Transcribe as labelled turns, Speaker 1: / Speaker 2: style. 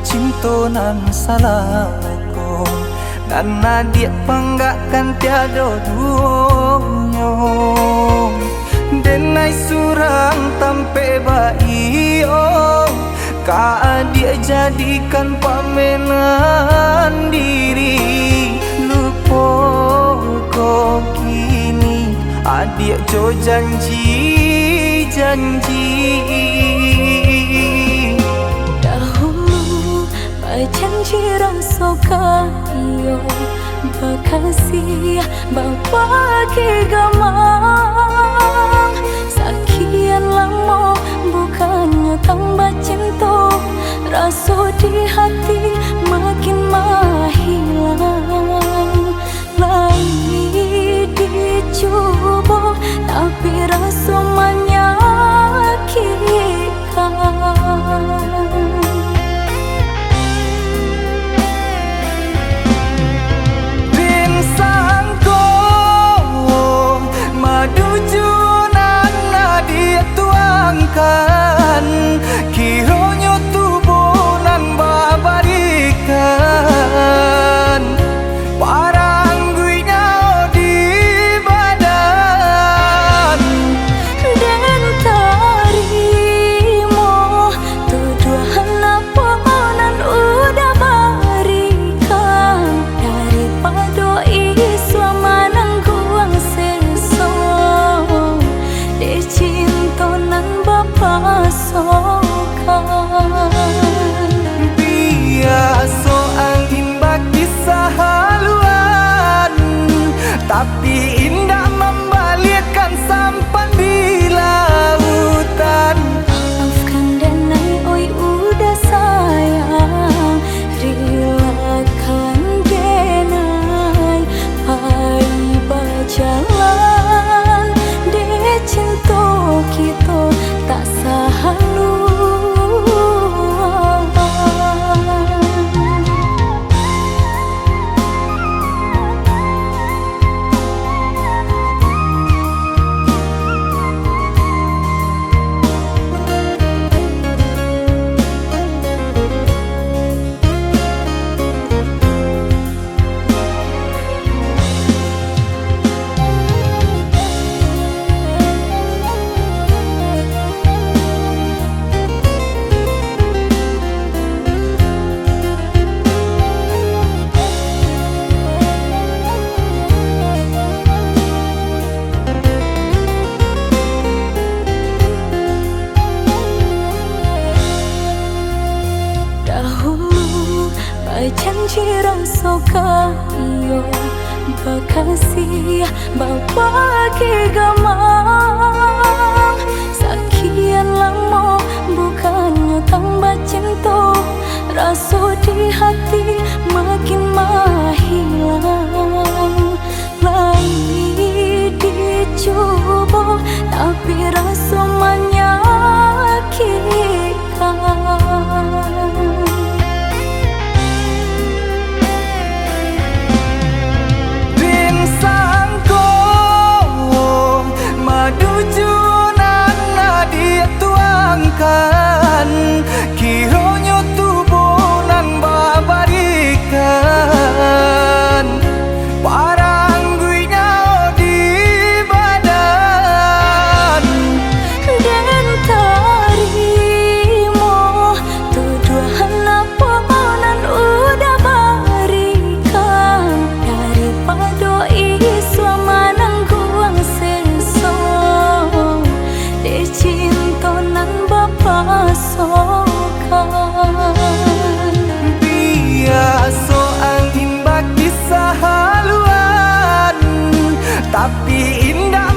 Speaker 1: cinta nan salah ko dan adik panggakkan tiada duonyo denai surang tampe baio ka adik jadikan pamenan diri lupa ko kini adik jo janji
Speaker 2: dahulu berjanji rasa kayo berkasih berbagi gamang sekian lama bukannya tambah cinta rasa di hati makin menghilang lagi dicoba tapi rasa menyakitkan.
Speaker 1: Kiranya tubuh nan babarikan parang guinya di badan
Speaker 2: dan tarimo tuduhan apa nan udah barikan daripada iswa manangguang sesong de cinta nan
Speaker 1: biasa angin bagi sahaluan tapi indah membalikkan sampan di lautan.
Speaker 2: Maafkan denai oi udah sayang relakan denai pai berjalan de cinta kita tak sahalu. Janji rasa kayo berkasih berbagi gamang sekian lama bukannya tambah cinta rasa di hati makin menghilang lagi dicoba tapi rasa menyakitkan.
Speaker 1: Kiranya tubuh nan babarikan parang guinya di badan
Speaker 2: dan tarimo tuduhan apa nan udah barikan daripada iswa manangguang sesong de cinta nan
Speaker 1: biasa angin bagi sahaluan tapi indah